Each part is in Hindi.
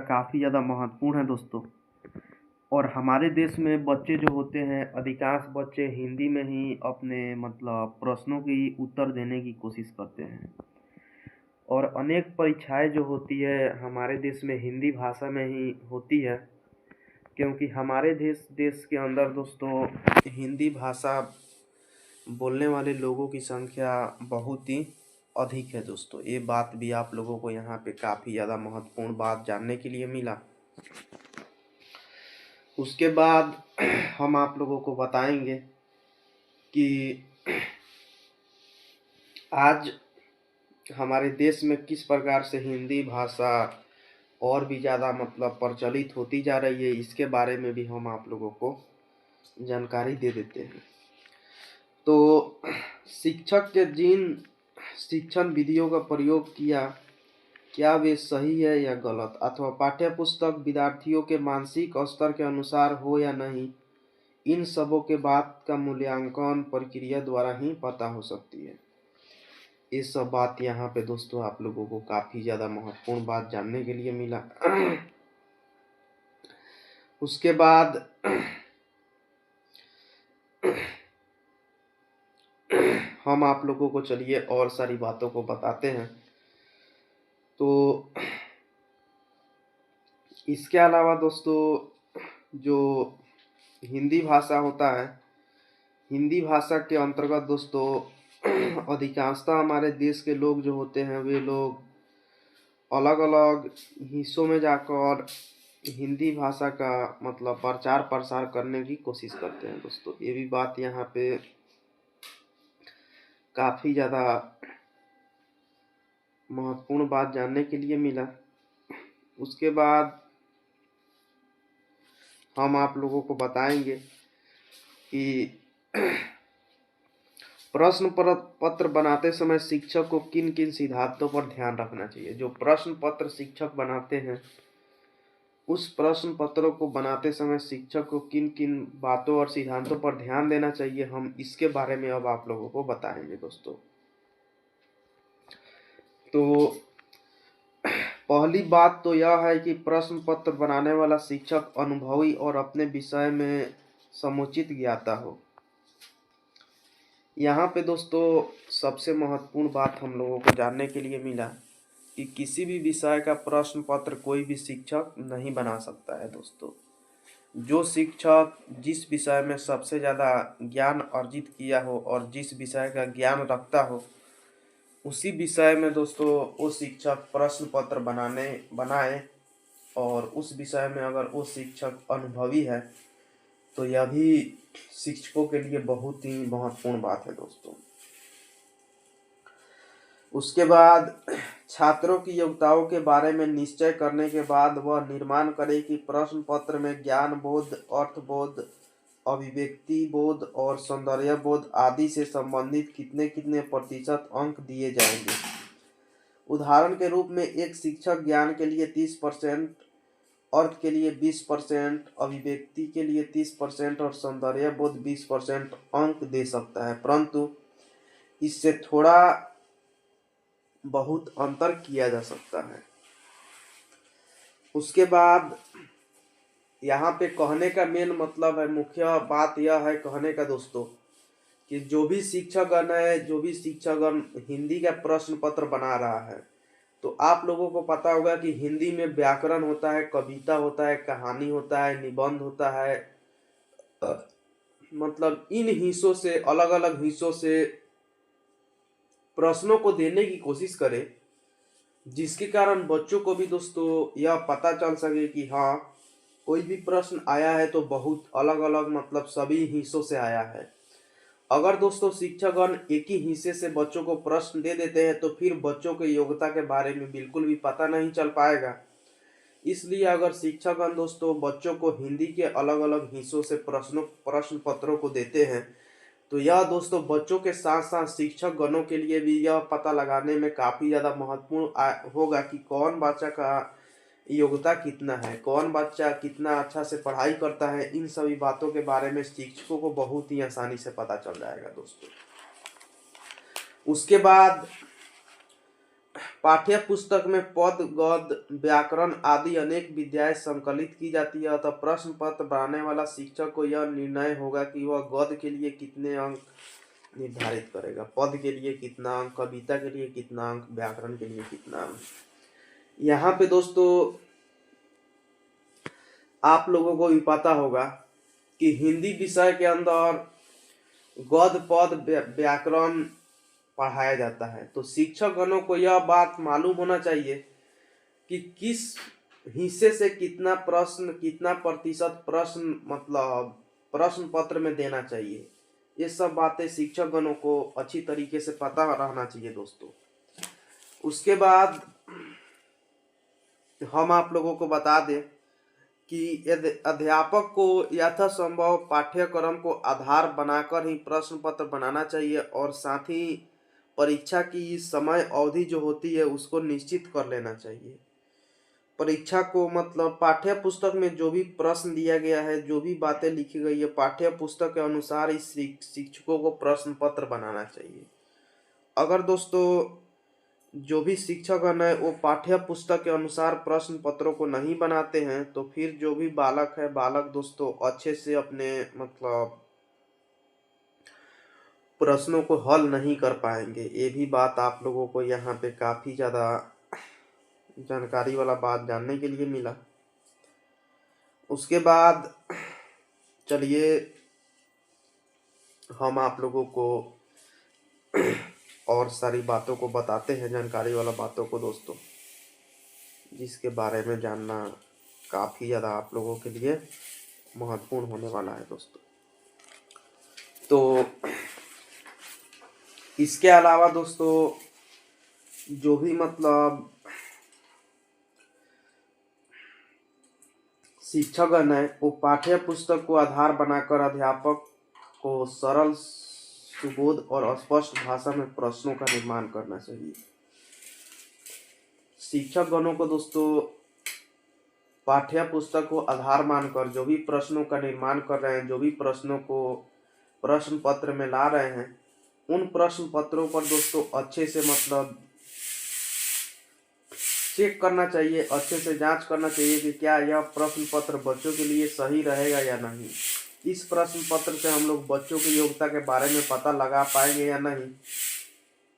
काफ़ी ज़्यादा महत्वपूर्ण है दोस्तों। और हमारे देश में बच्चे जो होते हैं, अधिकांश बच्चे हिंदी में ही अपने प्रश्नों की उत्तर देने की कोशिश करते हैं। और अनेक परीक्षाएं जो होती है हमारे देश में हिंदी भाषा में ही होती है, क्योंकि हमारे देश देश के अंदर दोस्तों हिंदी भाषा बोलने वाले लोगों की संख्या बहुत ही अधिक है दोस्तों। ये बात भी आप लोगों को यहाँ पे काफ़ी ज़्यादा महत्वपूर्ण बात जानने के लिए मिला। उसके बाद हम आप लोगों को बताएंगे कि आज हमारे देश में किस प्रकार से हिंदी भाषा और भी ज़्यादा प्रचलित होती जा रही है, इसके बारे में भी हम आप लोगों को जानकारी दे देते हैं। तो शिक्षक के जिन शिक्षण विधियों का प्रयोग किया, क्या वे सही है या गलत, अथवा पाठ्य पुस्तक विद्यार्थियों के मानसिक स्तर के अनुसार हो या नहीं, इन सबों के बात का मूल्यांकन प्रक्रिया द्वारा ही पता हो सकती है। ये सब बात यहाँ पे दोस्तों आप लोगों को काफ़ी ज़्यादा महत्वपूर्ण बात जानने के लिए मिला। उसके बाद हम आप लोगों को चलिए और सारी बातों को बताते हैं। तो इसके अलावा दोस्तों जो हिंदी भाषा होता है, हिंदी भाषा के अंतर्गत दोस्तों अधिकांशतः हमारे देश के लोग जो होते हैं वे लोग अलग अलग हिस्सों में जाकर हिंदी भाषा का प्रचार प्रसार करने की कोशिश करते हैं दोस्तों। ये भी बात यहाँ पे काफ़ी ज़्यादा महत्वपूर्ण बात जानने के लिए मिला। उसके बाद हम आप लोगों को बताएंगे कि प्रश्न पत्र बनाते समय शिक्षक को किन किन सिद्धांतों पर ध्यान रखना चाहिए। जो प्रश्न पत्र शिक्षक बनाते हैं, उस प्रश्न पत्रों को बनाते समय शिक्षक को किन किन बातों और सिद्धांतों पर ध्यान देना चाहिए, हम इसके बारे में अब आप लोगों को बताएंगे दोस्तों। तो पहली बात तो यह है कि प्रश्न पत्र बनाने वाला शिक्षक अनुभवी और अपने विषय में समुचित ज्ञाता हो। यहाँ पे दोस्तों सबसे महत्वपूर्ण बात हम लोगों को जानने के लिए मिला कि किसी भी विषय का प्रश्न पत्र कोई भी शिक्षक नहीं बना सकता है दोस्तों। जो शिक्षक जिस विषय में सबसे ज़्यादा ज्ञान अर्जित किया हो और जिस विषय का ज्ञान रखता हो, उसी विषय में दोस्तों वो शिक्षक प्रश्न पत्र बनाए। और उस विषय में अगर वो शिक्षक अनुभवी है तो यह भी शिक्षकों के लिए बहुत ही महत्वपूर्ण बात है दोस्तों। उसके बाद छात्रों की योग्यताओं के बारे में निश्चय करने के बाद वह निर्माण करे कि प्रश्न पत्र में ज्ञान बोध, अर्थ बोध, अभिव्यक्ति बोध और सौंदर्य बोध आदि से संबंधित कितने कितने प्रतिशत अंक दिए जाएंगे। उदाहरण के रूप में एक शिक्षक ज्ञान के लिए 30%, अर्थ के लिए 20%, अभिव्यक्ति के लिए 30% और सौंदर्य बोध 20% अंक दे सकता है, परंतु इससे थोड़ा बहुत अंतर किया जा सकता है। उसके बाद यहाँ पे कहने का मेन मतलब है, मुख्य बात यह है कहने का दोस्तों कि जो भी शिक्षकगण हिंदी का प्रश्न पत्र बना रहा है, तो आप लोगों को पता होगा कि हिंदी में व्याकरण होता है, कविता होता है, कहानी होता है, निबंध होता है। इन हिस्सों से, अलग अलग हिस्सों से प्रश्नों को देने की कोशिश करें, जिसके कारण बच्चों को भी दोस्तों यह पता चल सके कि हाँ, कोई भी प्रश्न आया है तो बहुत अलग अलग सभी हिस्सों से आया है। अगर दोस्तों शिक्षकगण एक ही हिस्से से बच्चों को प्रश्न दे देते हैं तो फिर बच्चों के योग्यता के बारे में बिल्कुल भी पता नहीं चल पाएगा। इसलिए अगर शिक्षकगण दोस्तों बच्चों को हिंदी के अलग अलग हिस्सों से प्रश्न पत्रों को देते हैं, तो यह दोस्तों बच्चों के साथ साथ शिक्षक गणों के लिए भी यह पता लगाने में काफ़ी ज़्यादा महत्वपूर्ण होगा कि कौन बच्चा का योग्यता कितना है, कौन बच्चा कितना अच्छा से पढ़ाई करता है। इन सभी बातों के बारे में शिक्षकों को बहुत ही आसानी से पता चल जाएगा दोस्तों। उसके बाद पाठ्य पुस्तक में पद गद व्याकरण आदि अनेक विद्याएं संकलित की जाती है, अतः प्रश्न पत्र बनाने वाला शिक्षक को यह निर्णय होगा कि वह गद के लिए कितने अंक निर्धारित करेगा, पद के लिए कितना अंक, कविता के लिए कितना अंक, व्याकरण के लिए कितना अंक। यहाँ पे दोस्तों आप लोगों को भी पता होगा कि हिंदी विषय के अंदर गद पद व्याकरण पढ़ाया जाता है, तो शिक्षक गणों को यह बात मालूम होना चाहिए कि किस हिस्से से कितना प्रश्न, कितना प्रतिशत प्रश्न मतलब प्रश्न पत्र में देना चाहिए। ये सब बातें शिक्षक गणों को अच्छी तरीके से पता रहना चाहिए दोस्तों। उसके बाद हम आप लोगों को बता दें कि अध्यापक को यथासंभव पाठ्यक्रम को आधार बनाकर ही प्रश्न पत्र बनाना चाहिए और साथ ही परीक्षा की समय अवधि जो होती है उसको निश्चित कर लेना चाहिए। परीक्षा को मतलब पाठ्य पुस्तक में जो भी प्रश्न दिया गया है, जो भी बातें लिखी गई है, पाठ्य पुस्तक के अनुसार ही शिक्षकों को प्रश्न पत्र बनाना चाहिए। अगर दोस्तों जो भी शिक्षकगण है वो पाठ्य पुस्तक के अनुसार प्रश्न पत्रों को नहीं बनाते हैं तो फिर जो भी बालक है, बालक दोस्तों अच्छे से अपने मतलब प्रश्नों को हल नहीं कर पाएंगे। ये भी बात आप लोगों को यहाँ पे काफी ज्यादा जानकारी वाला बात जानने के लिए मिला। उसके बाद चलिए हम आप लोगों को और सारी बातों को बताते हैं, जानकारी वाला बातों को दोस्तों, जिसके बारे में जानना काफी ज्यादा आप लोगों के लिए महत्वपूर्ण होने वाला है दोस्तों। तो इसके अलावा दोस्तों जो भी मतलब शिक्षकगण है वो पाठ्य पुस्तक को आधार बनाकर अध्यापक को सरल, सुबोध और स्पष्ट भाषा में प्रश्नों का निर्माण करना चाहिए। शिक्षकगणों को दोस्तों पाठ्य पुस्तक को आधार मानकर जो भी प्रश्नों का निर्माण कर रहे हैं, जो भी प्रश्नों को प्रश्न पत्र में ला रहे हैं, उन प्रश्न पत्रों पर दोस्तों अच्छे से मतलब चेक करना चाहिए, अच्छे से जांच करना चाहिए कि क्या यह प्रश्न पत्र बच्चों के लिए सही रहेगा या नहीं। इस प्रश्न पत्र से हम लोग बच्चों की योग्यता के बारे में पता लगा पाएंगे या नहीं,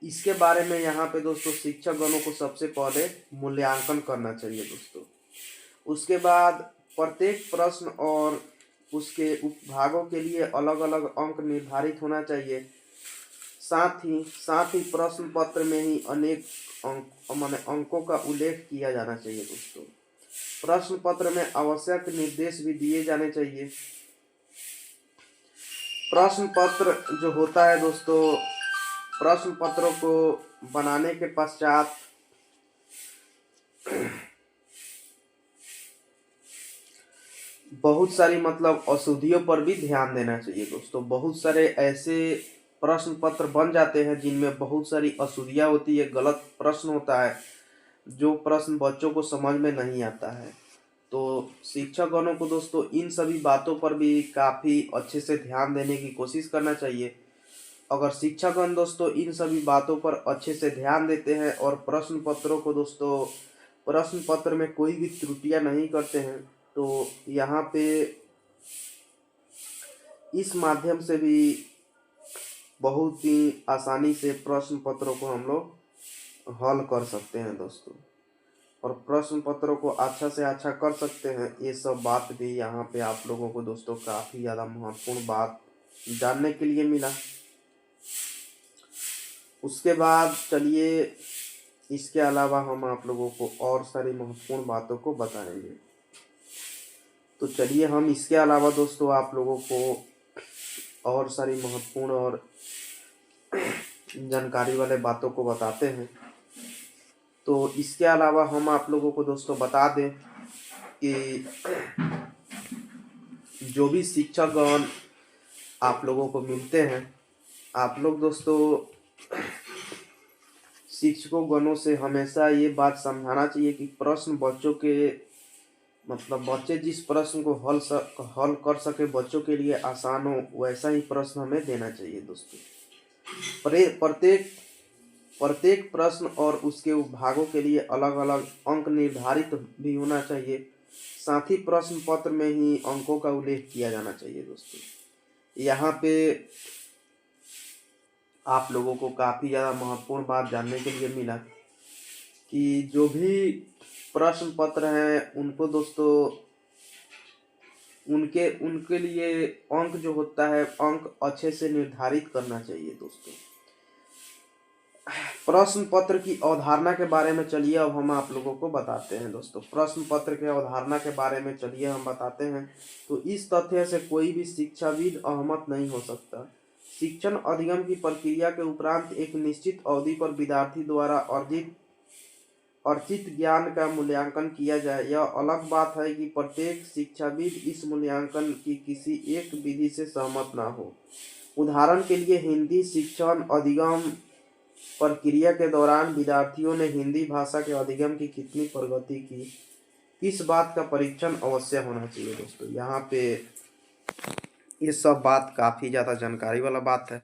इसके बारे में यहाँ पे दोस्तों शिक्षक गणों को सबसे पहले मूल्यांकन करना चाहिए दोस्तों। उसके बाद प्रत्येक प्रश्न और उसके उपभागों के लिए अलग अलग अंक निर्धारित होना चाहिए। साथ ही प्रश्न पत्र में ही अनेक अंकों का उल्लेख किया जाना चाहिए दोस्तों। प्रश्न पत्र में आवश्यक निर्देश भी दिए जाने चाहिए। प्रश्न पत्र जो होता है दोस्तों, प्रश्न पत्रों को बनाने के पश्चात बहुत सारी मतलब अशुद्धियों पर भी ध्यान देना चाहिए दोस्तों। बहुत सारे ऐसे प्रश्न पत्र बन जाते हैं जिनमें बहुत सारी अशुद्धियां होती है, गलत प्रश्न होता है, जो प्रश्न बच्चों को समझ में नहीं आता है। तो शिक्षकगणों को दोस्तों इन सभी बातों पर भी काफी अच्छे से ध्यान देने की कोशिश करना चाहिए। अगर शिक्षकगण दोस्तों इन सभी बातों पर अच्छे से ध्यान देते हैं और प्रश्न पत्रों को दोस्तों प्रश्न पत्र में कोई भी त्रुटियां नहीं करते हैं तो यहाँ पे इस माध्यम से भी बहुत ही आसानी से प्रश्न पत्रों को हम लोग हल कर सकते हैं दोस्तों, और प्रश्न पत्रों को अच्छा से अच्छा कर सकते हैं। ये सब बात भी यहाँ पे आप लोगों को दोस्तों काफी ज़्यादा महत्वपूर्ण बात जानने के लिए मिला। उसके बाद चलिए इसके अलावा हम आप लोगों को और सारी महत्वपूर्ण बातों को बताएंगे। तो चलिए हम इसके अलावा दोस्तों आप लोगों को और सारी महत्वपूर्ण और जानकारी वाले बातों को बताते हैं। तो इसके अलावा हम आप लोगों को दोस्तों बता दें कि जो भी शिक्षकगण आप लोगों को मिलते हैं, आप लोग दोस्तों शिक्षकों गणों से हमेशा ये बात समझाना चाहिए कि प्रश्न बच्चों के मतलब बच्चे जिस प्रश्न को हल कर सके, बच्चों के लिए आसान हो, वैसा ही प्रश्न हमें देना चाहिए दोस्तों। प्रत्येक प्रत्येक प्रश्न और उसके भागों के लिए अलग अलग अंक निर्धारित भी होना चाहिए। साथ ही प्रश्न पत्र में ही अंकों का उल्लेख किया जाना चाहिए दोस्तों। यहाँ पे आप लोगों को काफ़ी ज़्यादा महत्वपूर्ण बात जानने के लिए मिला कि जो भी प्रश्न पत्र हैं उनको दोस्तों उनके उनके लिए अंक जो होता है अंक अच्छे से निर्धारित करना चाहिए दोस्तों। प्रश्न पत्र की अवधारणा के बारे में चलिए अब हम आप लोगों को बताते हैं दोस्तों। प्रश्न पत्र के अवधारणा के बारे में चलिए हम बताते हैं। तो इस तथ्य से कोई भी शिक्षाविद अहमत नहीं हो सकता। शिक्षण अधिगम की प्रक्रिया के उपरांत एक निश्चित अवधि पर विद्यार्थी द्वारा अर्जित ज्ञान का मूल्यांकन किया जाए। यह अलग बात है कि प्रत्येक शिक्षाविद इस मूल्यांकन की किसी एक विधि से सहमत न हो। उदाहरण के लिए हिंदी शिक्षण अधिगम प्रक्रिया के दौरान विद्यार्थियों ने हिंदी भाषा के अधिगम की कितनी प्रगति की, इस बात का परीक्षण अवश्य होना चाहिए दोस्तों। यहाँ पे ये सब बात काफ़ी ज़्यादा जानकारी वाला बात है।